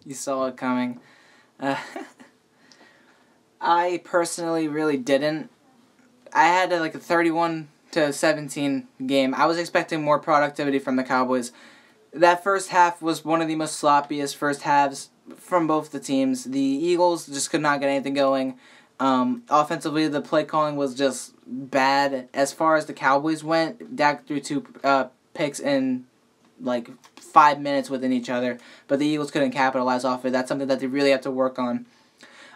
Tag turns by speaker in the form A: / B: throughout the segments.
A: You saw it coming. Uh, I personally really didn't. I had like a 31-17 game. I was expecting more productivity from the Cowboys. That first half was one of the most sloppiest first halves from both the teams. The Eagles just could not get anything going. Offensively, the play calling was just bad. As far as the Cowboys went, Dak threw two picks in like 5 minutes within each other, but the Eagles couldn't capitalize off it. That's something that they really have to work on.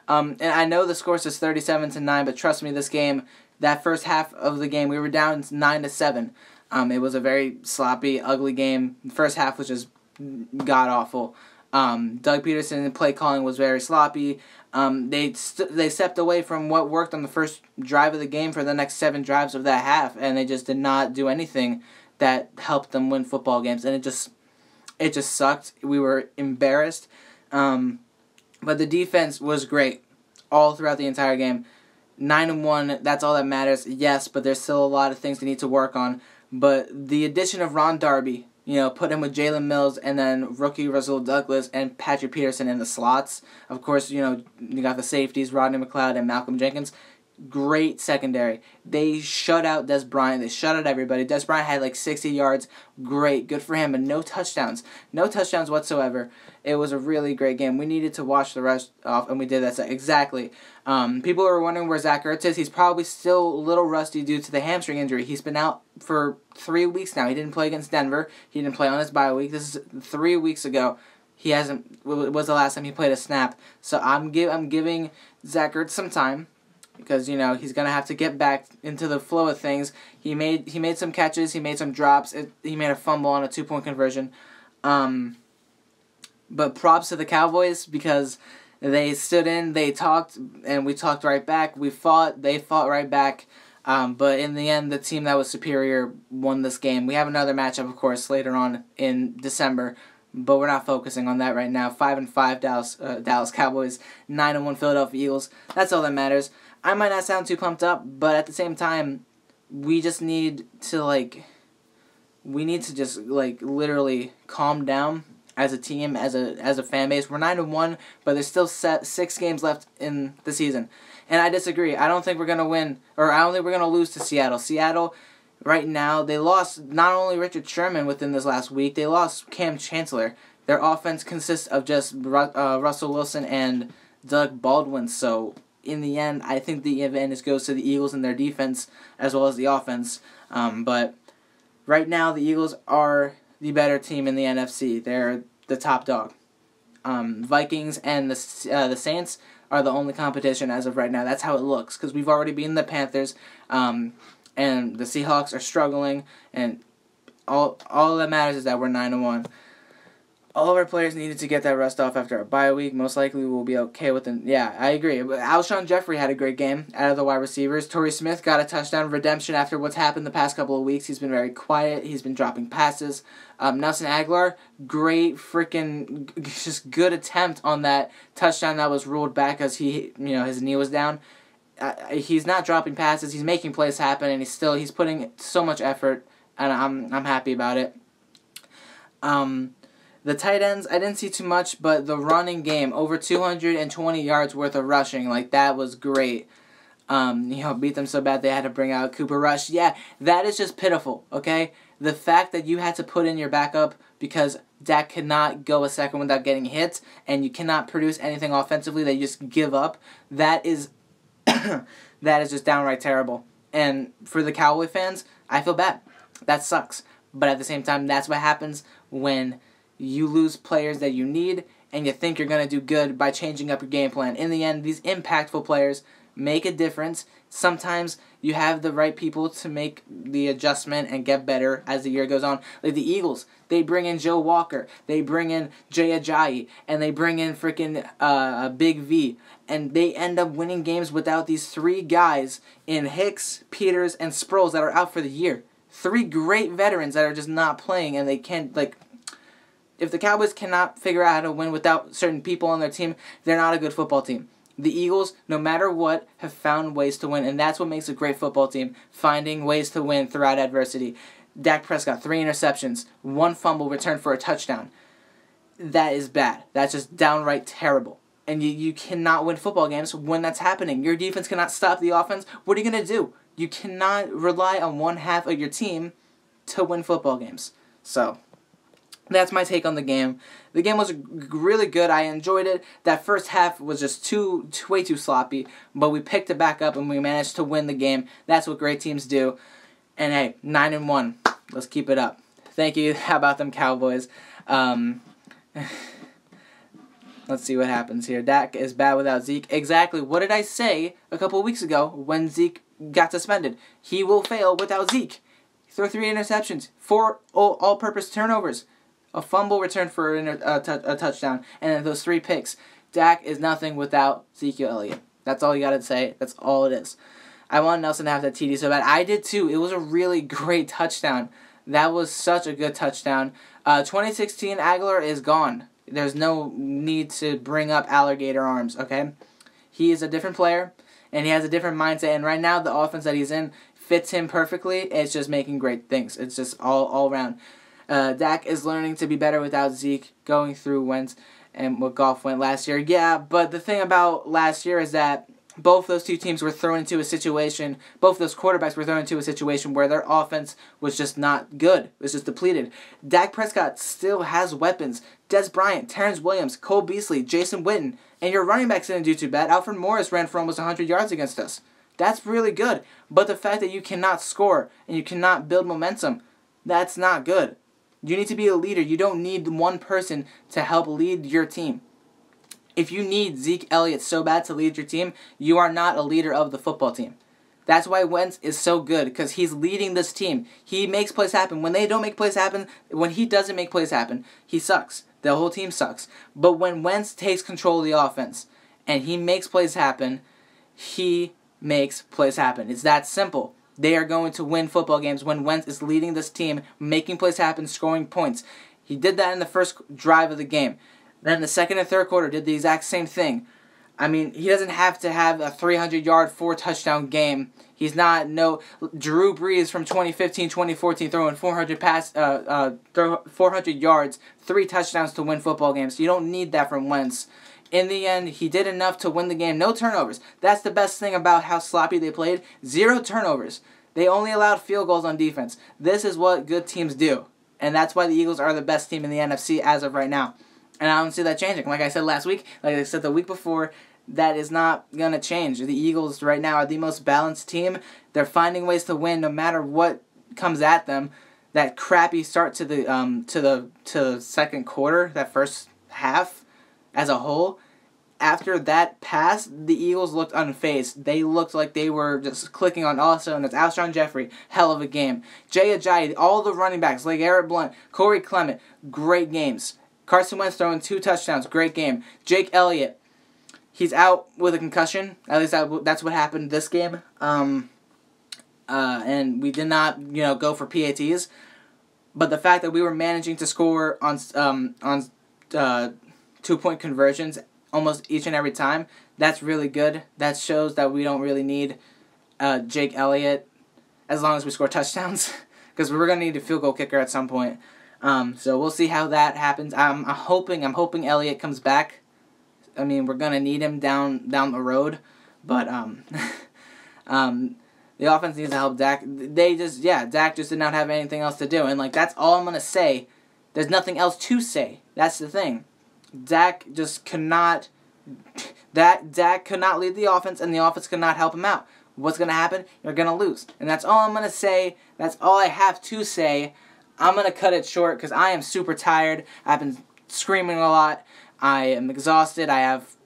A: And I know the score is 37-9, but trust me, this game, that first half of the game, we were down 9-7. It was a very sloppy, ugly game. The first half was just god awful. Doug Peterson play calling was very sloppy. They stepped away from what worked on the first drive of the game for the next 7 drives of that half, and they just did not do anything that helped them win football games, and it just sucked. We were embarrassed. But the defense was great all throughout the entire game. 9-1, that's all that matters. Yes, but there's still a lot of things they need to work on. But the addition of Ron Darby, put him with Jalen Mills and then rookie Russell Douglas and Patrick Peterson in the slots. Of course, you got the safeties, Rodney McLeod and Malcolm Jenkins. Great secondary. They shut out Dez Bryant. They shut out everybody. Dez Bryant had like 60 yards. Great. Good for him. But no touchdowns. No touchdowns whatsoever. It was a really great game. We needed to wash the rest off, and we did that. Exactly. People are wondering where Zach Ertz is. He's probably still a little rusty due to the hamstring injury. He's been out for 3 weeks now. He didn't play against Denver. He didn't play on his bye week. This is 3 weeks ago. He hasn't. It was the last time he played a snap. So I'm giving Zach Ertz some time, because he's gonna have to get back into the flow of things. He made some catches, he made some drops, he made a fumble on a 2-point conversion. But props to the Cowboys, because they stood in, they talked, and we talked right back. We fought, they fought right back. But in the end, the team that was superior won this game. We have another matchup, of course, later on in December, but we're not focusing on that right now. 5-5 Dallas Cowboys, 9-1 Philadelphia Eagles. That's all that matters. I might not sound too pumped up, but at the same time, we just need to just literally calm down as a team, as a fan base. We're 9-1, but there's still 6 games left in the season, and I disagree. I don't think we're gonna win, or I don't think we're gonna lose to Seattle. Seattle, right now, they lost not only Richard Sherman within this last week, they lost Kam Chancellor. Their offense consists of just Russell Wilson and Doug Baldwin, so in the end, I think the advantage goes to the Eagles and their defense as well as the offense. But right now, the Eagles are the better team in the NFC. They're the top dog. Vikings and the Saints are the only competition as of right now. That's how it looks, because we've already beaten the Panthers, and the Seahawks are struggling, and all that matters is that we're 9-1. All of our players needed to get that rest off after a bye week. Most likely we'll be okay with it. Yeah, I agree. Alshon Jeffrey had a great game out of the wide receivers. Torrey Smith got a touchdown redemption after what's happened the past couple of weeks. He's been very quiet. He's been dropping passes. Nelson Aguilar, great freaking, just good attempt on that touchdown that was ruled back as his knee was down. He's not dropping passes. He's making plays happen, and he's putting so much effort, and I'm happy about it. The tight ends, I didn't see too much, but the running game, over 220 yards worth of rushing, that was great. Beat them so bad they had to bring out Cooper Rush. Yeah, that is just pitiful, okay? The fact that you had to put in your backup because Dak cannot go a second without getting hit, and you cannot produce anything offensively, that you just give up, that is that is just downright terrible. And for the Cowboy fans, I feel bad. That sucks. But at the same time, that's what happens when you lose players that you need, and you think you're going to do good by changing up your game plan. In the end, these impactful players make a difference. Sometimes you have the right people to make the adjustment and get better as the year goes on. Like the Eagles, they bring in Joe Walker, they bring in Jay Ajayi, and they bring in freaking Big V, and they end up winning games without these 3 guys in Hicks, Peters, and Sproles that are out for the year. 3 great veterans that are just not playing, and they can't, if the Cowboys cannot figure out how to win without certain people on their team, they're not a good football team. The Eagles, no matter what, have found ways to win, and that's what makes a great football team, finding ways to win throughout adversity. Dak Prescott, 3 interceptions, 1 fumble returned for a touchdown. that is bad. That's just downright terrible. And you cannot win football games when that's happening. Your defense cannot stop the offense. What are you going to do? You cannot rely on one half of your team to win football games. So, that's my take on the game. The game was really good. I enjoyed it. That first half was just way too sloppy. But we picked it back up and we managed to win the game. That's what great teams do. And hey, 9-1. Let's keep it up. Thank you. How about them Cowboys? Let's see what happens here. Dak is bad without Zeke. Exactly. What did I say a couple of weeks ago when Zeke got suspended? He will fail without Zeke. He threw 3 interceptions, 4 all-purpose turnovers, a fumble return for a touchdown, and then those 3 picks. Dak is nothing without Ezekiel Elliott. That's all you got to say. That's all it is. I want Nelson to have that TD so bad. I did too. It was a really great touchdown. That was such a good touchdown. 2016 Aguilar is gone. There's no need to bring up alligator arms, okay? He is a different player, and he has a different mindset, and right now the offense that he's in fits him perfectly. It's just making great things. It's just all around. Dak is learning to be better without Zeke, going through Wentz and what Goff went last year. Yeah, but the thing about last year is that both those two teams were thrown into a situation, both those quarterbacks were thrown into a situation where their offense was just not good. It was just depleted. Dak Prescott still has weapons. Dez Bryant, Terrence Williams, Cole Beasley, Jason Witten, and your running backs didn't do too bad. Alfred Morris ran for almost 100 yards against us. That's really good. But the fact that you cannot score and you cannot build momentum, that's not good. You need to be a leader. You don't need one person to help lead your team. If you need Zeke Elliott so bad to lead your team, you are not a leader of the football team. That's why Wentz is so good, because he's leading this team. He makes plays happen. When they don't make plays happen, when he doesn't make plays happen, he sucks. The whole team sucks. But when Wentz takes control of the offense and he makes plays happen, he makes plays happen. It's that simple. They are going to win football games when Wentz is leading this team, making plays happen, scoring points. He did that in the first drive of the game. Then the second and third quarter did the exact same thing. I mean, he doesn't have to have a 300-yard, 4-touchdown game. He's not Drew Brees from 2015, 2014 throwing 400 yards, 3 touchdowns to win football games. You don't need that from Wentz. In the end, he did enough to win the game. No turnovers. That's the best thing about how sloppy they played. 0 turnovers. They only allowed field goals on defense. This is what good teams do. And that's why the Eagles are the best team in the NFC as of right now. And I don't see that changing. Like I said last week, like I said the week before, that is not going to change. The Eagles right now are the most balanced team. They're finding ways to win no matter what comes at them. That crappy start to the second quarter, that first half as a whole, after that pass, the Eagles looked unfazed. They looked like they were just clicking on all cylinders. Alshon Jeffrey, hell of a game. Jay Ajayi, all the running backs, like Eric Blunt, Corey Clement, great games. Carson Wentz throwing 2 touchdowns. Great game. Jake Elliott. He's out with a concussion. At least that's what happened this game. And we did not, go for PATs. But the fact that we were managing to score on 2-point conversions almost each and every time, that's really good. That shows that we don't really need Jake Elliott as long as we score touchdowns. Because we're going to need a field goal kicker at some point. So we'll see how that happens. I'm hoping Elliott comes back. I mean, we're gonna need him down the road, but the offense needs to help Dak. Dak just did not have anything else to do, and that's all I'm gonna say. There's nothing else to say. That's the thing. Dak just cannot. Dak could not lead the offense, and the offense could not help him out. What's gonna happen? You're gonna lose, and that's all I'm gonna say. That's all I have to say. I'm going to cut it short because I am super tired. I've been screaming a lot. I am exhausted. I have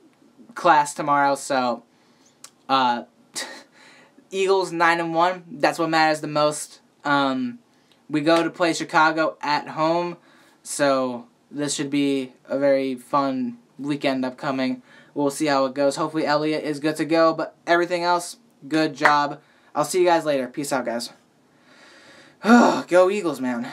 A: class tomorrow. So, Eagles 9-1. That's what matters the most. We go to play Chicago at home. So, this should be a very fun weekend upcoming. We'll see how it goes. Hopefully, Elliott is good to go. But everything else, good job. I'll see you guys later. Peace out, guys. Go Eagles, man.